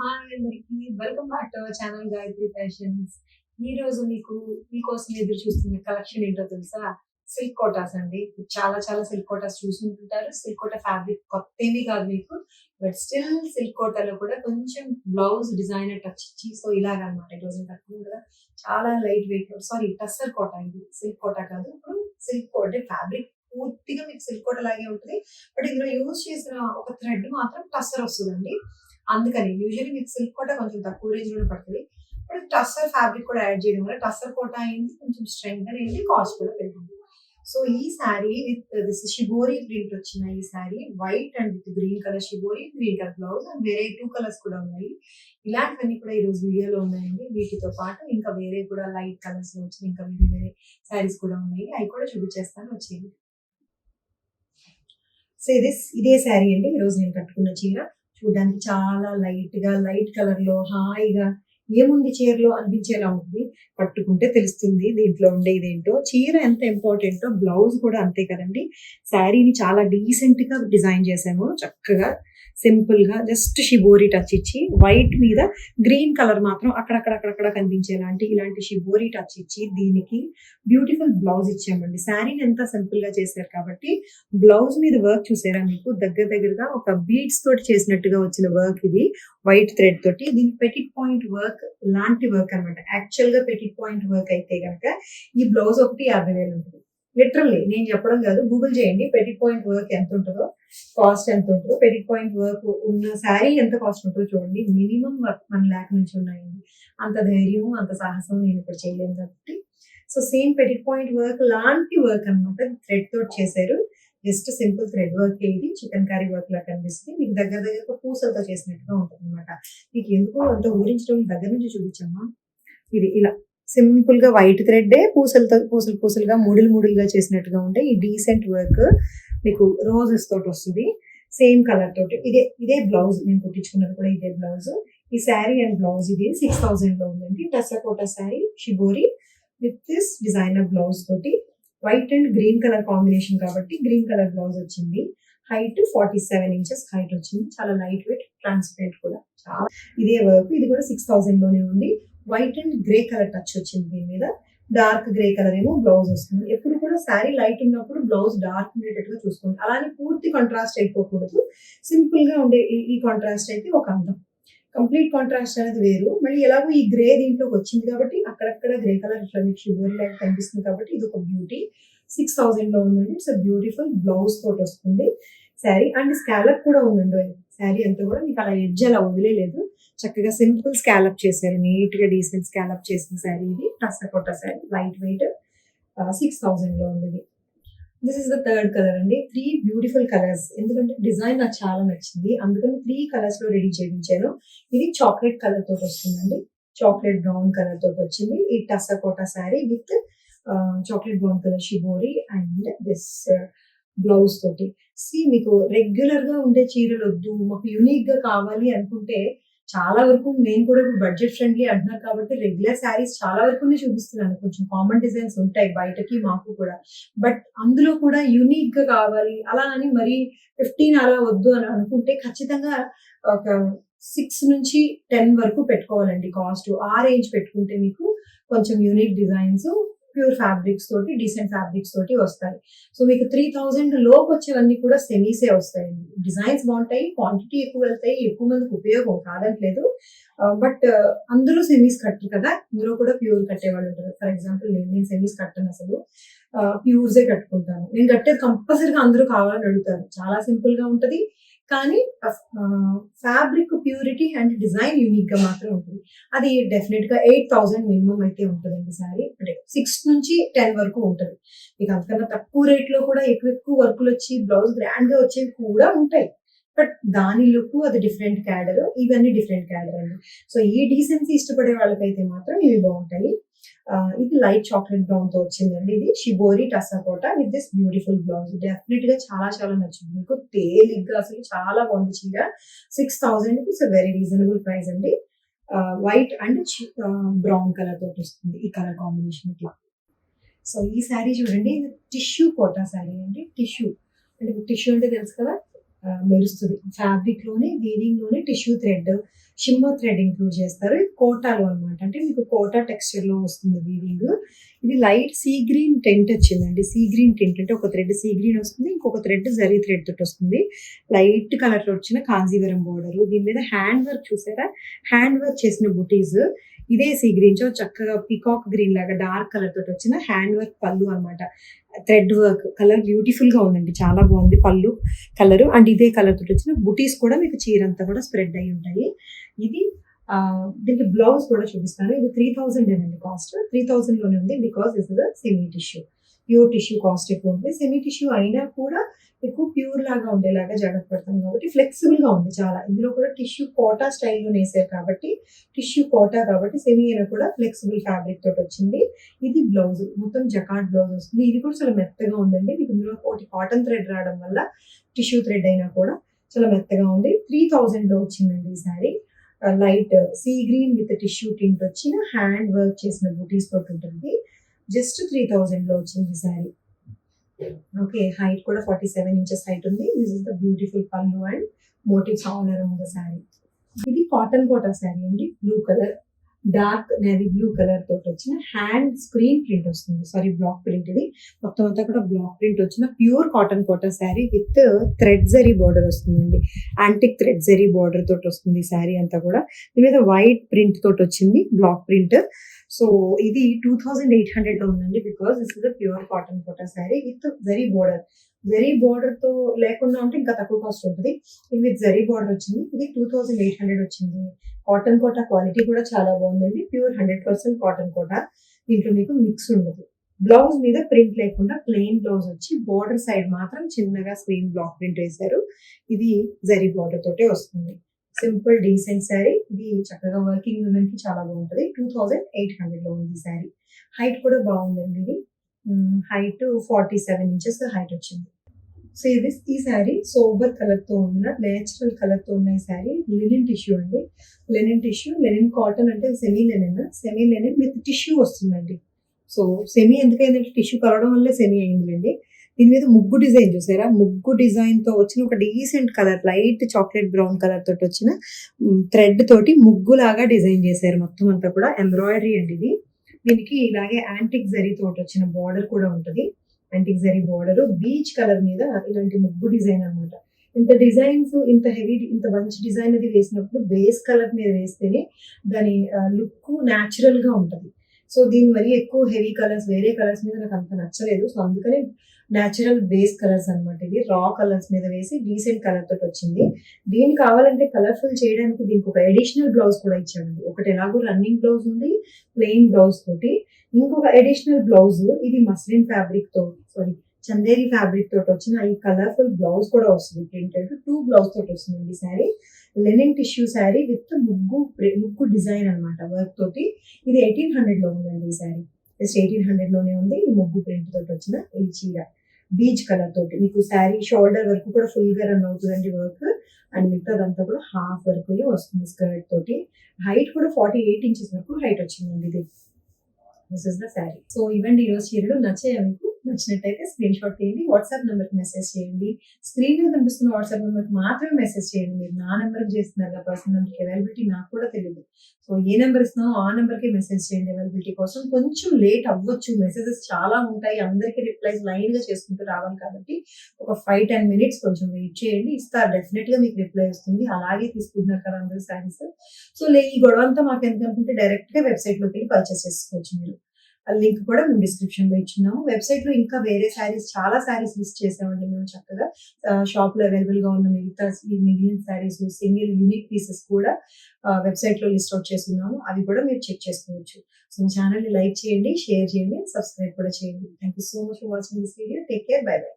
Hi అందరికి welcome back to our channel Gayatri fashions. ఈ రోజు మీకోసం ఎదురు చూస్తున్న కలెక్షన్ ఏంటో తెలుసా? సిల్క్ కోటాస్ అండి. చాలా చాలా సిల్క్ కోటాస్ చూసుకుంటుంటారు. సిల్క్ కోటా ఫ్యాబ్రిక్ కొత్త ఏమీ కాదు మీకు. బట్ స్టిల్ సిల్క్ కోటాలో కూడా కొంచెం బ్లౌజ్ డిజైనర్ టచ్ ఇచ్చి సో ఇలాగనమాట. ఈ రోజు నేను కట్టుకున్నాను కదా, చాలా light weight, sorry tussar Kota, ఇది సిల్క్ కోటా కాదు. ఇప్పుడు సిల్క్ కోట ఫ్యాబ్రిక్ పూర్తిగా మీకు సిల్క్ కోట లాగే ఉంటుంది. బట్ ఇందులో యూజ్ చేసిన ఒక థ్రెడ్ మాత్రం టస్సర్ వస్తుందండి. అందుకని యూజువల్లీ మీకు సిల్క్ కోట కొంచెం తక్కువ రేంజ్ లోనే పడుతుంది. ఇప్పుడు టస్సర్ ఫ్యాబ్రిక్ కూడా యాడ్ చేయడం వల్ల టస్సర్ కోట అయింది, కొంచెం స్ట్రెంగ్త్ అనేది, కాస్ట్ కూడా పెరిగింది. సో ఈ sari with this shibori print వచ్చిన ఈ sari white and with green colour shibori, green colour blouse and వేరే 2 కలర్స్ కూడా ఉన్నాయి. ఇలాంటివన్నీ కూడా ఈ రోజు వీడియోలో ఉన్నాయండి. వీటితో పాటు ఇంకా వేరే కూడా లైట్ కలర్స్ లో వచ్చిన ఇంకా వేరే వేరే శారీస్ కూడా ఉన్నాయి. అవి కూడా చూపించేస్తాను వచ్చేది. సో ఇదే శారీ అండి ఈరోజు నేను కట్టుకున్న చీర. చూడడానికి చాలా లైట్ కలర్ లో హాయిగా ఏముంది చీరలో అనిపించేలా ఉంటుంది. కట్టుకుంటే తెలుస్తుంది దీంట్లో ఉండేది ఏంటో. చీర ఎంత ఇంపార్టెంటో బ్లౌజ్ కూడా అంతే కదండి. శారీని చాలా డీసెంట్ గా డిజైన్ చేసాము, చక్కగా సింపుల్ గా జస్ట్ షిబోరి టచ్ ఇచ్చి వైట్ మీద గ్రీన్ కలర్ మాత్రం అక్కడక్కడ కనిపించేలాంటి ఇలాంటి షిబోరి టచ్ ఇచ్చి దీనికి బ్యూటిఫుల్ బ్లౌజ్ ఇచ్చామండి. శారీని ఎంత సింపుల్ గా చేశారు కాబట్టి బ్లౌజ్ మీద వర్క్ చూసారా మీకు, దగ్గరగా ఒక బీడ్స్ తోటి చేసినట్టుగా వచ్చిన వర్క్ ఇది, వైట్ థ్రెడ్ తోటి. దీనికి పెటిట్ పాయింట్ వర్క్ లాంటి వర్క్ అనమాట. యాక్చువల్ గా పెటిట్ పాయింట్ వర్క్ అయితే కనుక ఈ బ్లౌజ్ ఒకటి 50,000 ఉంటుంది. లిటరల్లీ నేను చెప్పడం కాదు, గూగుల్ చేయండి పెటిట్ పాయింట్ వర్క్ ఎంత ఉంటుందో, కాస్ట్ ఎంత ఉంటుందో. పెటిట్ పాయింట్ వర్క్ ఉన్న శారీ ఎంత కాస్ట్ ఉంటుందో చూడండి. మినిమం 1,00,000 నుంచి ఉన్నాయండి. అంత ధైర్యం అంత సాహసం నేను ఇప్పుడు చేయలేను కాబట్టి. So same Pettit point work లాంటి వర్క్ అనమాట, థ్రెడ్ తోటి చేశారు. జస్ట్ సింపుల్ థ్రెడ్ వర్క్, ఇది చికెన్ కర్రీ వర్క్ లా కనిపిస్తుంది. మీకు దగ్గర పూసలతో చేసినట్టుగా ఉంటుంది అనమాట. మీకు ఎందుకో అంత ఊరించడం దగ్గర నుంచి చూపించమ్మా. ఇది ఇలా సింపుల్ గా వైట్ థ్రెడ్ పూసలుగా మూడులుగా చేసినట్టుగా ఉంటాయి. ఈ డీసెంట్ వర్క్ మీకు రోజెస్ తోటి వస్తుంది, సేమ్ కలర్ తోటి. ఇదే బ్లౌజ్ నేను కుట్టించుకున్నది కూడా ఇదే బ్లౌజ్. ఈ శారీ అండ్ బ్లౌజ్ ఇది 6,000 లో ఉందండి. టస్సకోటా sari shibori with this designer blouse తోటి, white and green colour combination కాబట్టి గ్రీన్ కలర్ బ్లౌజ్ వచ్చింది. హైట్ 47 ఇంచెస్ హైట్ వచ్చింది. చాలా లైట్ వెయిట్, ట్రాన్స్పరెంట్ కూడా. చాలా ఇదే వర్క్, ఇది కూడా 6,000 లోనే ఉంది. White and grey colour touch వచ్చింది దీని మీద. డార్క్ గ్రే కలర్ ఏమో బ్లౌజ్ వస్తుంది. ఎప్పుడు కూడా శారీ లైట్ ఉన్నప్పుడు బ్లౌజ్ డార్క్ ఉండేటట్టుగా చూసుకోండి. అలానే పూర్తి కాంట్రాస్ట్ అయిపోకూడదు. సింపుల్ గా ఉండే ఈ కాంట్రాస్ట్ అయితే ఒక అందం. కంప్లీట్ కాంట్రాస్ట్ అనేది వేరు. మళ్ళీ ఎలాగో ఈ గ్రే దీంట్లోకి వచ్చింది కాబట్టి అక్కడక్కడ గ్రే కలర్ ఇట్లా షిబోరి లాగా కనిపిస్తుంది కాబట్టి ఇది ఒక బ్యూటీ. 6,000 లో ఉందండి. ఇట్స్ బ్యూటిఫుల్ బ్లౌజ్ తోటి వస్తుంది శారీ. అండ్ స్కాలప్ కూడా ఉందండి. శారీ అంతా కూడా మీకు అలా ఎడ్జ్ అలా వదిలేదు, చక్కగా సింపుల్ స్కాలప్ చేశారు. నీట్ గా డీసెంట్ స్కాలప్ చేసిన శారీ ఇది. టస్సకోటా శారీ, లైట్ వెయిట్, 6,000 లో ఉంది. This is the third colour అండి. 3 బ్యూటిఫుల్ కలర్స్, ఎందుకంటే డిజైన్ నాకు చాలా నచ్చింది అందుకని 3 కలర్స్ లో రెడీ చేయించాను. ఇది చాక్లెట్ కలర్ తోటి వస్తుందండి. చాక్లెట్ బ్రౌన్ కలర్ తోటి వచ్చింది ఈ టస్సకోటా sari with chocolate brown colour shibori and this blouse తోటి. మీకు రెగ్యులర్ గా ఉండే చీరలు వద్దు, మాకు యూనిక్ గా కావాలి అనుకుంటే చాలా వరకు నేను కూడా ఇప్పుడు బడ్జెట్ ఫ్రెండ్లీ అంటున్నారు కాబట్టి రెగ్యులర్ శారీస్ చాలా వరకు చూపిస్తున్నాను. కొంచెం కామన్ డిజైన్స్ ఉంటాయి బయటకి మాకు కూడా, బట్ అందులో కూడా యూనిక్ గా కావాలి అలా అని మరి 15 అలా వద్దు అని అనుకుంటే ఖచ్చితంగా ఒక 6 నుంచి 10 వరకు పెట్టుకోవాలండి కాస్ట్. ఆ రేంజ్ పెట్టుకుంటే మీకు కొంచెం యూనిక్ డిజైన్స్, ప్యూర్ ఫ్యాబ్రిక్స్ తోటి, డీసెంట్ ఫ్యాబ్రిక్స్ తోటి వస్తాయి. సో మీకు 3,000 లోపు వచ్చేవన్నీ కూడా సెమీసే వస్తాయండి. డిజైన్స్ బాగుంటాయి, క్వాంటిటీ ఎక్కువ వెళ్తాయి, ఎక్కువ మందికి ఉపయోగం కాదట్లేదు. బట్ అందరూ సెమీస్ కట్టరు కదా, ఇందులో కూడా ప్యూర్ కట్టేవాళ్ళు ఉంటారు. ఫర్ ఎగ్జాంపుల్ నేను సెమీస్ కట్టను, అసలు ప్యూర్సే కట్టుకుంటాను. నేను కట్టేది కంపల్సరీగా అందరూ కావాలని అడుగుతారు. చాలా సింపుల్ గా ఉంటది కానీ fabric purity and design unique గా మాత్రం ఉంటుంది. అది డెఫినెట్ గా 8,000 మినిమం అయితే ఉంటుందండి శారీ. అంటే 6 నుంచి 10 వరకు ఉంటుంది. మీకు అంతకన్నా తక్కువ రేట్ లో కూడా ఎక్కువ వర్కులు వచ్చి బ్లౌజ్ గ్రాండ్ గా వచ్చేవి కూడా ఉంటాయి. బట్ దాని లుక్ అది డిఫరెంట్ క్యాడర్, ఇవన్నీ డిఫరెంట్ క్యాడర్ అండి. సో ఈ డీసెన్సీ ఇష్టపడే వాళ్ళకైతే మాత్రం ఇవి బాగుంటాయి. ఇది లైట్ చాక్లెట్ బ్రౌన్ తో వచ్చిందండి. ఇది షిబోరి టస్సకోటా with this beautiful blouse. Definite గా చాలా చాలా నచ్చింది మీకు. తేలిగ్గా అసలు చాలా బాగుంది చీర. 6,000 ఇట్స్ వెరీ రీజనబుల్ ప్రైస్ అండి. వైట్ అండ్ బ్రౌన్ కలర్ తోటి వస్తుంది ఈ కలర్ కాంబినేషన్ ఇట్లా. సో ఈ శారీ చూడండి, టిష్యూ కోటా శారీ అండి. టిష్యూ అంటే టిష్యూ అంటే తెలుసు కదా, మెరుస్తది. ఫ్యాబ్రిక్‌లోనే వీవింగ్‌లోనే tissue thread, shimmer thread include చేస్తారు. ఇది కోటాలో అన్నమాట. అంటే మీకు కోటా టెక్స్చర్‌లో వస్తుంది వీవింగ్. ఇది లైట్ సీ గ్రీన్ టింట్ వచ్చిందండి. సీ గ్రీన్ టింట్ అంటే ఒక థ్రెడ్ సీ గ్రీన్ వస్తుంది. ఇంకొక థ్రెడ్ జరీ థ్రెడ్ తోటొస్తుంది. లైట్ కలర్‌లో వచ్చిన కాంజీవరం బోర్డరు. దీని మీద హ్యాండ్ వర్క్ చూసారా? హ్యాండ్ వర్క్ చేసిన బుటీస్. ఇదే సీ గ్రీన్‌తో చక్కగా పీకాక్ గ్రీన్ లాగా డార్క్ కలర్ తోటొచ్చిన హ్యాండ్ వర్క్ పల్లు అన్నమాట. థ్రెడ్ వర్క్ కలర్ బ్యూటిఫుల్‌గా ఉందండి. చాలా బాగుంది పల్లు కలరు. అండ్ ఇదే కలర్ తోటొచ్చిన బుటీస్ కూడా మీకు చీరంతా కూడా స్ప్రెడ్ అయ్యి ఉంటాయి. ఇది దీనికి బ్లౌజ్ కూడా చూపిస్తాను. ఇది 3000 ఏనండి కాస్ట్. 3000 లోనే ఉంది. Because this is a semi tissue. Pure tissue cost ఎక్కువ ఉంటుంది. సెమీ టిష్యూ అయినా కూడా ఎక్కువ ప్యూర్ లాగా ఉండేలాగా జాగ్రత్త పడతాం కాబట్టి ఫ్లెక్సిబుల్‌గా ఉంది చాలా. ఇందులో కూడా టిష్యూ కోటా స్టైల్‌లో నేసారు కాబట్టి టిష్యూ కోటా కాబట్టి సెమీ అయినా కూడా ఫ్లెక్సిబుల్ ఫ్యాబ్రిక్ తోటొచ్చింది. ఇది బ్లౌజ్. మొత్తం జకార్డ్ బ్లౌజ్ వస్తుంది. ఇది కూడా చాలా మెత్తగా ఉందండి. మీకు ఇందులో ఒకటి కాటన్ థ్రెడ్ రావడం వల్ల టిష్యూ థ్రెడ్ అయినా కూడా చాలా మెత్తగా ఉంది. 3000లో వచ్చిందండి ఈ sorry. Light sea green with tissue tint వచ్చిన హ్యాండ్ వర్క్ చేసిన బూటీస్ తోటి ఉంటుంది. జస్ట్ 3000లో వచ్చింది ఈ సారీ. ఓకే. హైట్ కూడా 47 ఇంచెస్ హైట్ ఉంది. This is the beautiful pallu and motifs all around the sari. ఇది కాటన్ కోటా సారీ అండి. Blue colour, dark navy blue colour తోటి వచ్చిన హ్యాండ్ స్క్రీన్ ప్రింట్ వస్తుంది. సారీ బ్లాక్ ప్రింట్ ఇది. మొత్తం అంతా కూడా బ్లాక్ ప్రింట్ వచ్చిన pure cotton Kota sari with thread zari border వస్తుందండి. యాంటిక్ థ్రెడ్ జరీ బార్డర్ తోటి వస్తుంది ఈ సారీ అంతా కూడా. దీని మీద వైట్ ప్రింట్ తోటి వచ్చింది బ్లాక్ ప్రింట్. సో ఇది 2800లో ఉందండి. Because this is the pure cotton Kota sari with zari border. Zari border తో లేకుండా ఉంటే ఇంకా తక్కువ కాస్ట్ ఉంటుంది. ఇది విత్ జరీ బార్డర్ వచ్చింది. ఇది 2800 వచ్చింది. కాటన్ కోటా క్వాలిటీ కూడా చాలా బాగుందండి. Pure 100% cotton Kota. దీంట్లో మీకు మిక్స్ ఉండదు. బ్లౌజ్ మీద ప్రింట్ లేకుండా ప్లెయిన్ బ్లౌజ్ వచ్చి బోర్డర్ సైడ్ మాత్రం చిన్నగా స్క్రీన్ బ్లాక్ ప్రింట్ వేశారు. ఇది జరీ బార్డర్ తోటే వస్తుంది. Simple decent sari. ఇది చక్కగా వర్కింగ్ ఉమెన్ కి చాలా బాగుంటది. 2800లో ఉంది శారీ. హైట్ కూడా బాగుందండి ఇది. హైట్ 47 ఇంచెస్ హైట్ వచ్చింది. సో ఈ శారీ సోబర్ కలర్ తో ఉన్న నేచురల్ కలర్ తో ఉన్న ఈ శారీ లెనిన్ టిష్యూ అండి. లెనిన్ టిష్యూ, లెనిన్ కాటన్ అంటే సెమీ లెనిన్ విత్ టిష్యూ వస్తుందండి. సో సెమీ ఎందుకైందంటే టిష్యూ కలవడం వల్లే సెమీ అయిందిలేండి. దీని మీద ముగ్గు డిజైన్ చూసారా? ముగ్గు డిజైన్ తో వచ్చిన ఒక decent colour light chocolate brown colour తోటి వచ్చిన థ్రెడ్ తోటి ముగ్గు లాగా డిజైన్ చేశారు. మొత్తం అంతా కూడా ఎంబ్రాయిడరీ అండి ఇది. దీనికి ఇలాగే యాంటిక్ జరీ తోటి వచ్చిన బార్డర్ కూడా ఉంటది. Antique zari border beach colour మీద ఇలాంటి ముగ్గు డిజైన్ అన్నమాట. ఇంత డిజైన్స్ ఇంత హెవీ ఇంత మంచి డిజైన్ అది వేసినప్పుడు బేస్ కలర్ మీద వేస్తేనే దాని లుక్ న్యాచురల్ గా ఉంటది. సో దీని మరీ ఎక్కువ హెవీ కలర్స్ వేరే కలర్స్ మీద నాకు అంత నచ్చలేదు. సో అందుకనే న్యాచురల్ బేస్ కలర్స్ అన్నమాట. ఇవి రా కలర్స్ మీద వేసి డీసెంట్ కలర్ తోటి వచ్చింది. దీన్ని కావాలంటే కలర్ఫుల్ చేయడానికి దీనికి ఒక అడిషనల్ బ్లౌజ్ కూడా ఇచ్చామండి. ఒకటి ఎలాగో రన్నింగ్ బ్లౌజ్ ఉంది ప్లెయిన్ బ్లౌజ్ తోటి. ఇంకొక అడిషనల్ బ్లౌజ్ ఇది మస్లిన్ ఫ్యాబ్రిక్ తో చందేరి ఫ్యాబ్రిక్ తోటి వచ్చిన ఈ కలర్ఫుల్ బ్లౌజ్ కూడా వస్తుంది. ప్రింటెడ్ 2 బ్లౌజ్ తోటి వస్తుంది sari. Linen tissue sari with ముగ్గు డిజైన్ అన్నమాట వర్క్ తోటి. ఇది 1800లో ఉందండి ఈ శారీ. జస్ట్ 1800లోనే ఉంది. ఈ ముగ్గు ప్రింట్ తోటి వచ్చిన ఈ చీర బీచ్ కలర్ తోటి మీకు శారీ షోల్డర్ వరకు కూడా ఫుల్ గా రన్ అవుతుందండి వర్క్. అండ్ మిగతాదంతా కూడా హాఫ్ వరకు వస్తుంది స్కర్ట్ తోటి. హైట్ కూడా 48 ఇంచెస్ వరకు హైట్ వచ్చిందండి ఇది. This is the sari. So ఇవ్వండి ఈరోజు చీరలు. నచ్చాయా మీకు? నచ్చినట్టయితే స్క్రీన్ షాట్ తీయండి. వాట్సాప్ నెంబర్ కి మెసేజ్ చేయండి. స్క్రీన్ మీద కనిపిస్తున్న వాట్సాప్ నెంబర్ కి మాత్రమే మెసేజ్ చేయండి. మీరు నా నెంబర్ చేస్తున్నారు పర్సనల్ నెంబర్ అవైలబిలిటీ నాకు కూడా తెలియదు. సో ఏ నెంబర్ ఇస్తున్నామో ఆ నెంబర్ కి మెసేజ్ చేయండి. అవైలబిలిటీ కోసం కొంచెం లేట్ అవ్వచ్చు. మెసేజెస్ చాలా ఉంటాయి. అందరికీ రిప్లైస్ లైన్ గా చేసుకుంటూ రావాలి కాబట్టి ఒక 5-10 మినిట్స్ కొంచెం వెయిట్ చేయండి. ఇస్తారు డెఫినెట్ గా మీకు రిప్లై వస్తుంది. అలాగే తీసుకుంటున్నారు కదా అందరూ శారీస్. సో ఈ గొడవ అంతా మాకు ఎంత అనుకుంటే డైరెక్ట్ గా వెబ్సైట్ లోకి వెళ్ళి పర్చేస్ చేసుకోవచ్చు మీరు. ఆ లింక్ కూడా మేము డిస్క్రిప్షన్ లో ఇచ్చున్నాము. వెబ్సైట్ లో ఇంకా వేరే శారీస్ చాలా శారీస్ లిస్ట్ చేసామండి మేము చక్కగా. షాప్ లో అవైలబుల్ గా ఉన్న మిగిలిన శారీస్ సింగిల్ యూనిక్ పీసెస్ కూడా వెబ్సైట్ లో లిస్ట్ అవుట్ చేస్తున్నాము. అవి కూడా మీరు చెక్ చేసుకోవచ్చు. సో ఛానల్ ని లైక్ చేయండి, షేర్ చేయండి, సబ్స్క్రైబ్ కూడా చేయండి. Thank you so much for watching this video. Take care. By by.